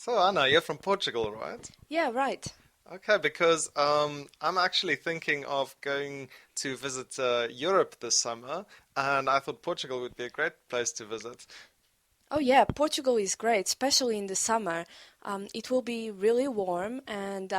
So Anna, you're from Portugal, right? Yeah, right. Okay, because I'm actually thinking of going to visit Europe this summer, and I thought Portugal would be a great place to visit. Oh, yeah, Portugal is great, especially in the summer. It will be really warm, and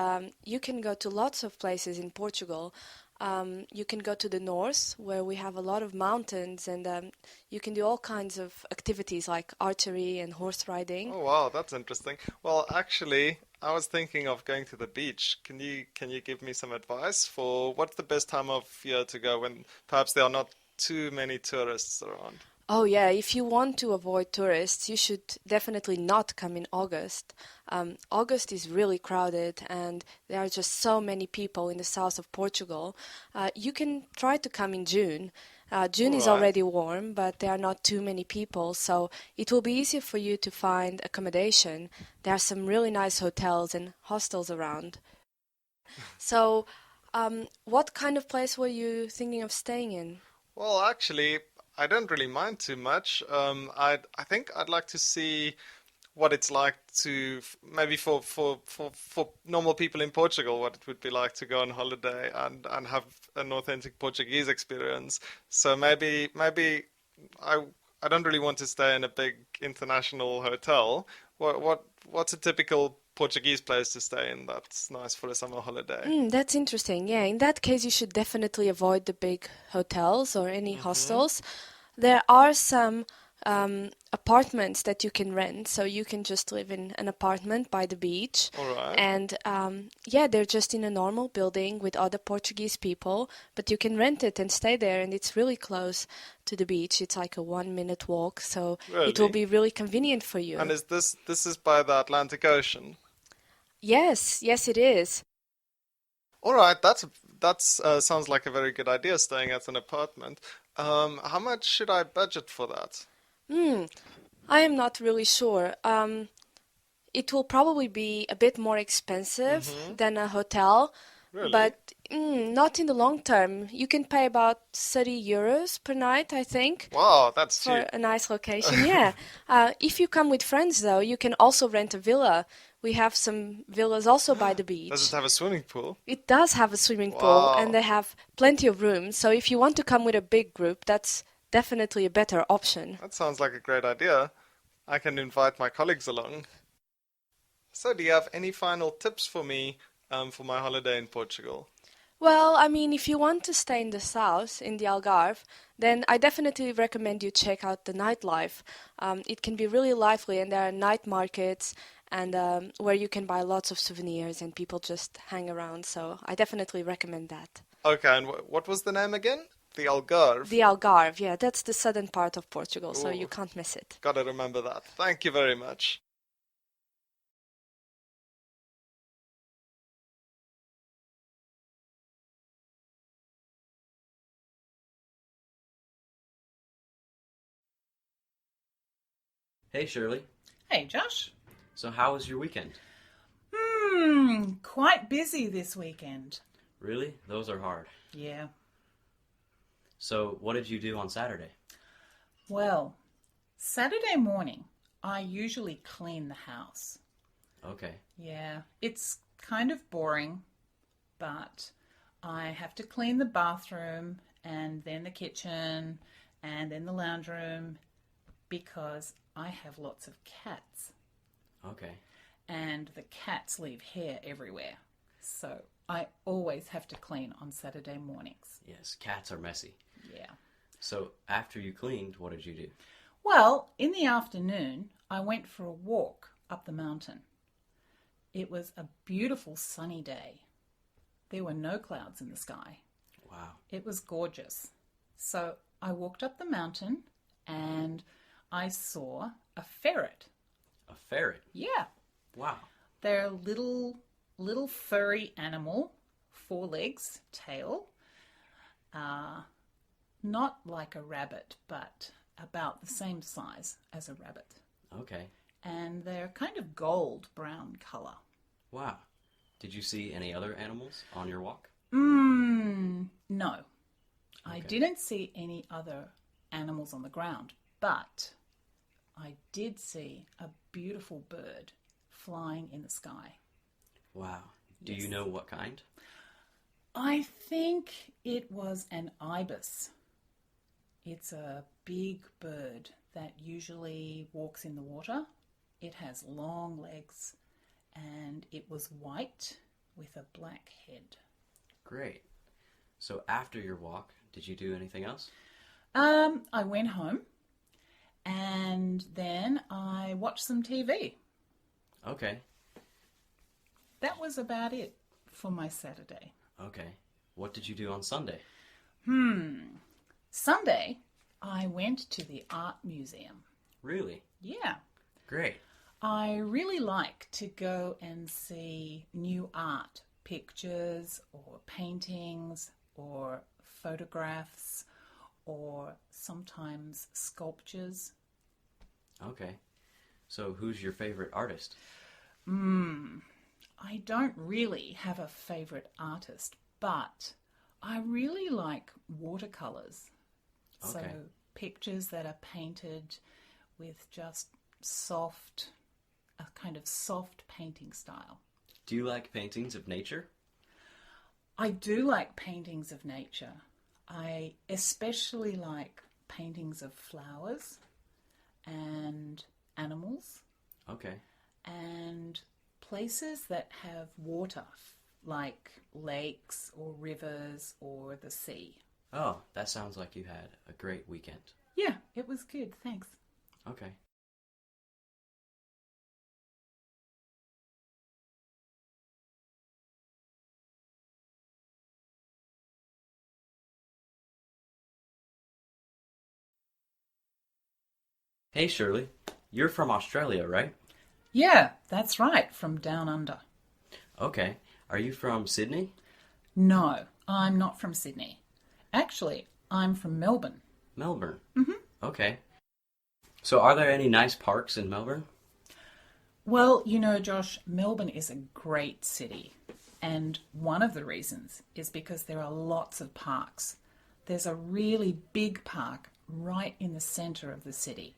you can go to lots of places in Portugal. You can go to the north, where we have a lot of mountains, and you can do all kinds of activities like archery and horse riding. Oh wow, that's interesting. Well, actually, I was thinking of going to the beach. Can you give me some advice for what's the best time of year to go when perhaps there are not too many tourists around? Oh, yeah, if you want to avoid tourists, you should definitely not come in August. August is really crowded, and there are just so many people in the south of Portugal. You can try to come in June. June All is right. already warm, but there are not too many people, so it will be easier for you to find accommodation. There are some really nice hotels and hostels around. So, what kind of place were you thinking of staying in? Well, actually, I don't really mind too much. I think I'd like to see what it's like to maybe for normal people in Portugal, what it would be like to go on holiday and have an authentic Portuguese experience. So maybe I I don't really want to stay in a big international hotel. What's a typical Portuguese place to stay in that's nice for a summer holiday? That's interesting. Yeah, in that case, you should definitely avoid the big hotels or any Mm-hmm. hostels. There are some apartments that you can rent, so you can just live in an apartment by the beach. All right. And yeah, they're just in a normal building with other Portuguese people, but you can rent it and stay there, and it's really close to the beach. It's like a 1 minute walk, so it will Really? be really convenient for And you. is this is by the Atlantic Ocean? Yes, yes, it is. All right, that's sounds like a very good idea, staying at an apartment. How much should I budget for that? Hmm, I am not really sure. It will probably be a bit more expensive Mm-hmm. than a hotel, Really? but not in the long term. You can pay about 30 euros per night, I think, Wow, that's for cheap. a nice location. Yeah. If you come with friends, though, you can also rent a villa. We have some villas also by the Does it beach. have a swimming pool? It does have a swimming pool, and Wow, they have plenty of rooms. So if you want to come with a big group, that's definitely a better option. that sounds like a great idea. I can invite my colleagues along. So, do you have any final tips for me for my holiday in Portugal? Well, I mean, if you want to stay in the south, in the Algarve, then I definitely recommend you check out the nightlife. It can be really lively, and there are night markets and where you can buy lots of souvenirs and people just hang around. So I definitely recommend that. Okay, and what was the name again? The Algarve. The Algarve, yeah, that's the southern part of Portugal, so you Ooh, can't miss it. gotta remember that. Thank you very much. Hey Shirley. Hey, Josh. So how was your weekend? Quite busy this weekend. Really? Those are hard. Yeah. So what did you do on Saturday? Well, Saturday morning, I usually clean the house. Okay. Yeah, it's kind of boring, but I have to clean the bathroom and then the kitchen and then the lounge room because I have lots of cats Okay. and the cats leave hair everywhere. So I always have to clean on Saturday mornings. Yes, cats are messy. Yeah. So after you cleaned, what did you do? Well, in the afternoon, I went for a walk up the mountain. It was a beautiful sunny day. There were no clouds in the sky. Wow. It was gorgeous. So I walked up the mountain and I saw a ferret. A ferret. Yeah, Wow. they're a little furry animal, 4 legs, tail. Uh, Not like a rabbit, but about the same size as a rabbit. Okay. And they're kind of gold brown color. Wow. Did you see any other animals on your walk? No, I Okay. didn't see any other animals on the ground, but I did see a beautiful bird flying in the sky. Wow. Do Yes. you know what kind? I think it was an ibis. It's a big bird that usually walks in the water. It has long legs and it was white with a black head. Great. So after your walk, did you do anything else? I went home and then I watched some TV. Okay. That was about it for my Saturday. Okay. What did you do on Sunday? Sunday, I went to the art museum. Really? Yeah. Great. I really like to go and see new art, pictures or paintings or photographs or sometimes sculptures. Okay. So who's your favorite artist? I don't really have a favorite artist, but I really like watercolors. So Okay. pictures that are painted with just a kind of soft painting style. Do you like paintings of nature? I do like paintings of nature. I especially like paintings of flowers and animals Okay. and places that have water, like lakes or rivers or the sea. Oh, that sounds like you had a great weekend. Yeah, it was good, thanks. Okay. Hey Shirley, you're from Australia, right? Yeah, that's right, from down under. Okay. Are you from Sydney? No, I'm not from Sydney. Actually, I'm from Melbourne. Melbourne. Okay. So are there any nice parks in Melbourne? Well, you know, Josh, Melbourne is a great city. And one of the reasons is because there are lots of parks. There's a really big park right in the centre of the city.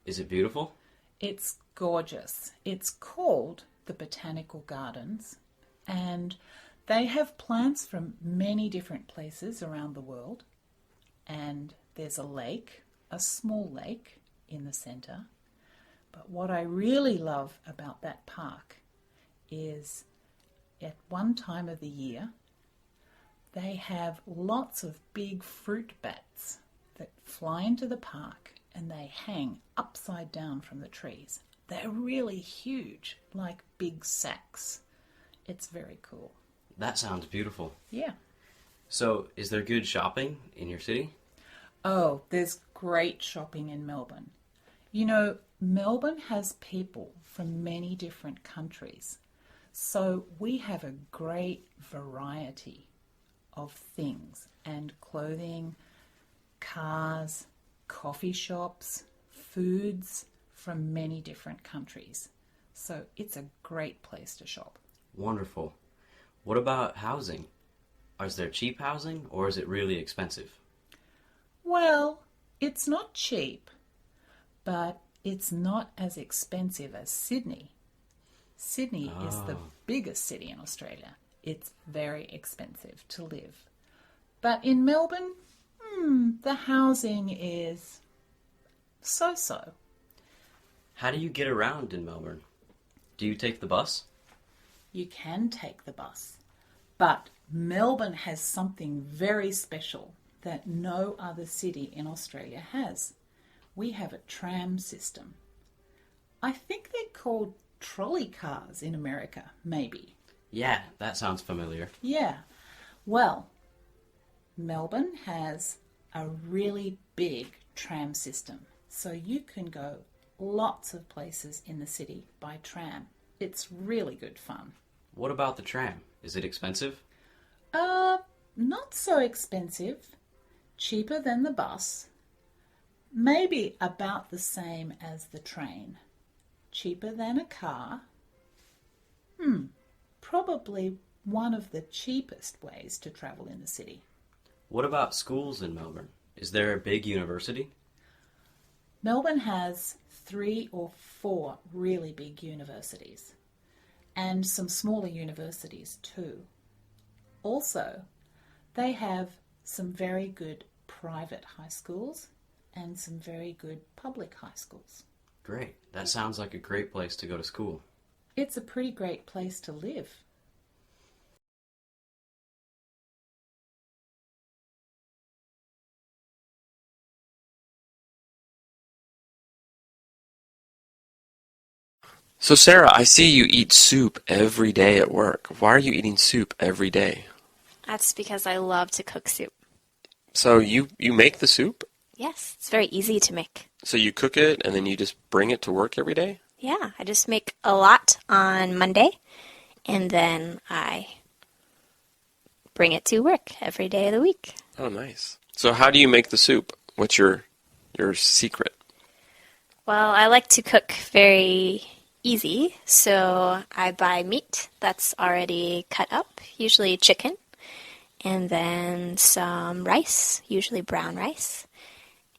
Is it beautiful? It's gorgeous. It's called the Botanical Gardens, and they have plants from many different places around the world. And there's a lake, a small lake in the centre. But what I really love about that park is at one time of the year, they have lots of big fruit bats that fly into the park and they hang upside down from the trees. They're really huge, like big sacks. It's very cool. That sounds beautiful. Yeah. So, is there good shopping in your city? Oh, there's great shopping in Melbourne. You know, Melbourne has people from many different countries. So we have a great variety of things and clothing, cars, coffee shops, foods from many different countries. So it's a great place to shop. Wonderful. What about housing? Is there cheap housing or is it really expensive? Well, it's not cheap, but it's not as expensive as Sydney. Sydney is the biggest city in Australia. It's very expensive to live. But in Melbourne, the housing is so-so. How do you get around in Melbourne? Do you take the bus? You can take the bus, but Melbourne has something very special that no other city in Australia has. We have a tram system. I think they're called trolley cars in America, maybe. Yeah, that sounds familiar. Yeah. Well, Melbourne has a really big tram system, so you can go lots of places in the city by tram. It's really good fun. What about the tram? Is it expensive? Not so expensive. Cheaper than the bus. Maybe about the same as the train. Cheaper than a car. Probably one of the cheapest ways to travel in the city. What about schools in Melbourne? Is there a big university? Melbourne has 3 or 4 really big universities. and some smaller universities too. Also, they have some very good private high schools and some very good public high schools. Great. That sounds like a great place to go to school. It's a pretty great place to live. So Sarah, I see you eat soup every day at work. Why are you eating soup every day? That's because I love to cook soup. So you make the soup? Yes, it's very easy to make. So you cook it and then you just bring it to work every day? Yeah, I just make a lot on Monday, and then I bring it to work every day of the week. Oh, nice. So how do you make the soup? What's your secret? Well, I like to cook very easy, so I buy meat that's already cut up, usually chicken, and then some rice, usually brown rice,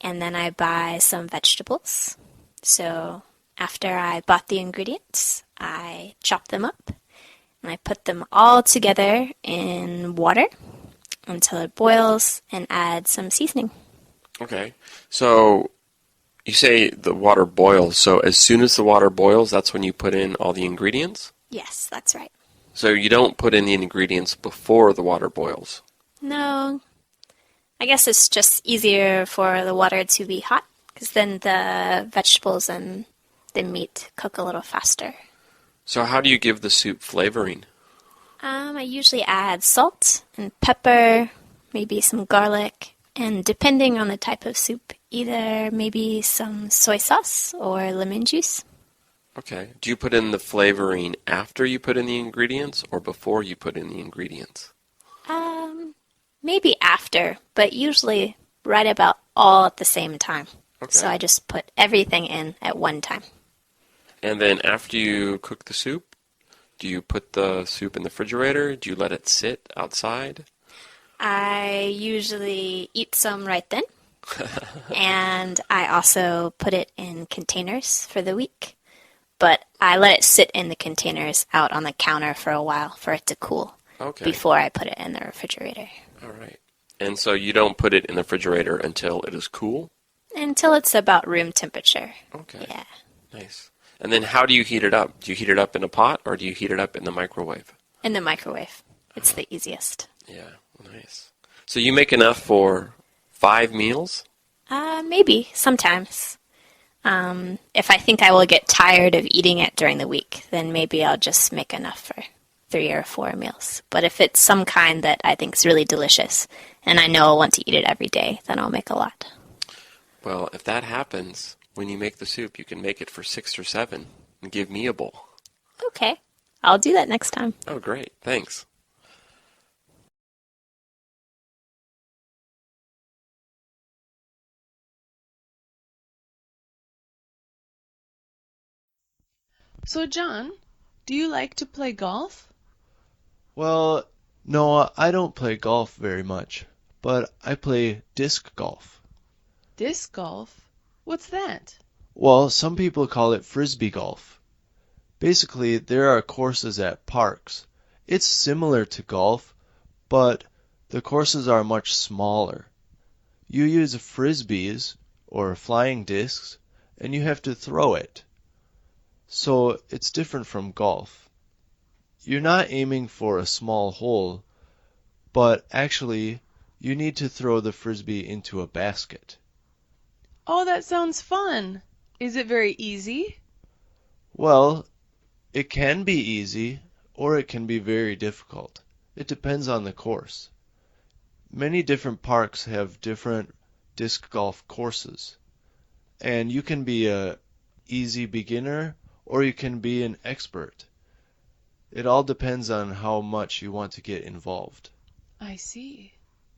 and then I buy some vegetables. So after I bought the ingredients, I chop them up, and I put them all together in water until it boils and add some seasoning. Okay. So you say the water boils, so as soon as the water boils, that's when you put in all the ingredients? Yes, that's right. So you don't put in the ingredients before the water boils? No, I guess it's just easier for the water to be hot, because then the vegetables and the meat cook a little faster. So how do you give the soup flavoring? I usually add salt and pepper, maybe some garlic, and depending on the type of soup, either maybe some soy sauce or lemon juice. Okay. Do you put in the flavoring after you put in the ingredients or before you put in the ingredients? Maybe after, but usually right about all at the same time. Okay. So I just put everything in at one time. And then after you cook the soup, do you put the soup in the refrigerator? Do you let it sit outside? I usually eat some right then. And I also put it in containers for the week. But I let it sit in the containers out on the counter for a while for it to cool before I put it in the refrigerator. All right. And so you don't put it in the refrigerator until it is cool? Until it's about room temperature. Okay. Yeah. Nice. And then how do you heat it up? Do you heat it up in a pot or do you heat it up in the microwave? In the microwave. It's the easiest. Yeah, nice. So you make enough for 5 meals? Maybe, sometimes. If I think I will get tired of eating it during the week, then maybe I'll just make enough for 3 or 4 meals. But if it's some kind that I think is really delicious, and I know I'll want to eat it every day, then I'll make a lot. Well, if that happens, when you make the soup, you can make it for 6 or 7 and give me a bowl. Okay, I'll do that next time. Oh, great. Thanks. So, John, do you like to play golf? Well, no, I don't play golf very much, but I play disc golf. Disc golf? What's that? Well, some people call it frisbee golf. Basically, there are courses at parks. It's similar to golf, but the courses are much smaller. You use frisbees, or flying discs, and you have to throw it. So it's different from golf. You're not aiming for a small hole, but actually you need to throw the frisbee into a basket. Oh, that sounds fun. Is it very easy? Well, it can be easy or it can be very difficult. It depends on the course. Many different parks have different disc golf courses, and you can be a easy beginner or you can be an expert. It all depends on how much you want to get involved. I see.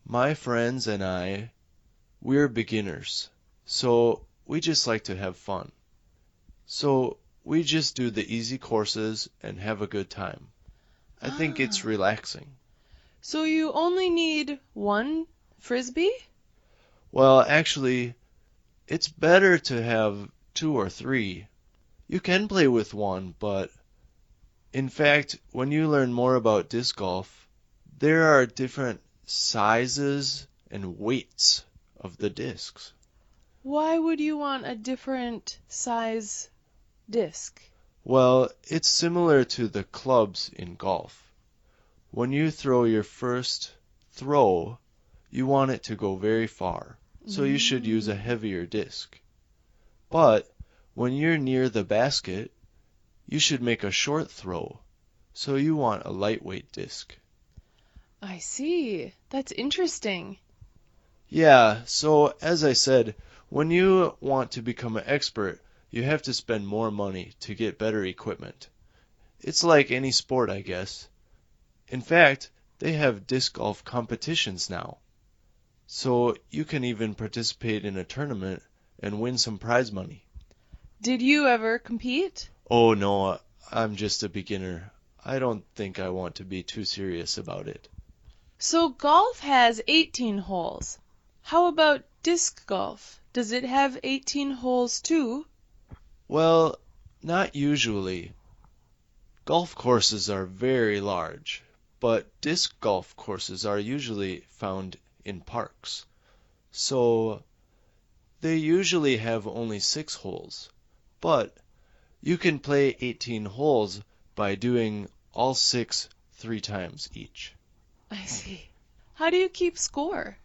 My friends and I, we're beginners, so we just like to have fun. So we just do the easy courses and have a good time. I think it's relaxing. So you only need one frisbee? Well, actually, it's better to have 2 or 3. You can play with one, but In fact, when you learn more about disc golf, there are different sizes and weights of the discs. Why would you want a different size disc? Well, it's similar to the clubs in golf. When you throw your first throw, you want it to go very far, so you should use a heavier disc. But when you're near the basket, you should make a short throw, so you want a lightweight disc. I see. That's interesting. Yeah, so as I said, when you want to become an expert, you have to spend more money to get better equipment. It's like any sport, I guess. In fact, they have disc golf competitions now. So you can even participate in a tournament and win some prize money. Did you ever compete? Oh no, I'm just a beginner. I don't think I want to be too serious about it. So golf has 18 holes. How about disc golf? Does it have 18 holes too? Well, not usually. Golf courses are very large, but disc golf courses are usually found in parks. So they usually have only 6 holes, but you can play 18 holes by doing all 6 3 times each. I see. How do you keep score?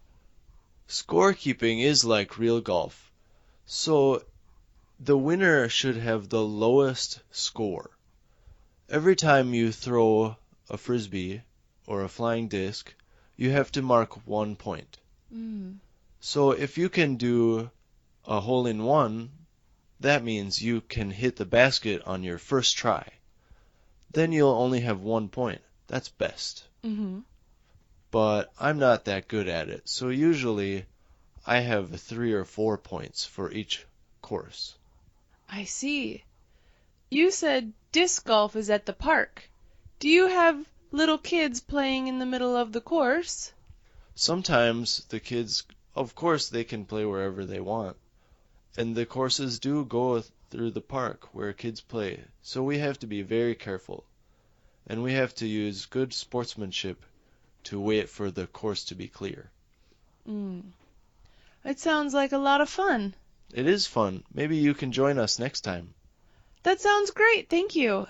Scorekeeping is like real golf, so the winner should have the lowest score. Every time you throw a frisbee or a flying disc, you have to mark 1 point. So if you can do a hole-in-one, that means you can hit the basket on your first try. Then you'll only have 1 point. That's best. But I'm not that good at it, so usually I have 3 or 4 points for each course. I see. You said disc golf is at the park. Do you have little kids playing in the middle of the course? Sometimes the kids, of course, they can play wherever they want. And the courses do go through the park where kids play, so we have to be very careful. And we have to use good sportsmanship to wait for the course to be clear. It sounds like a lot of fun. It is fun. Maybe you can join us next time. That sounds great. Thank you.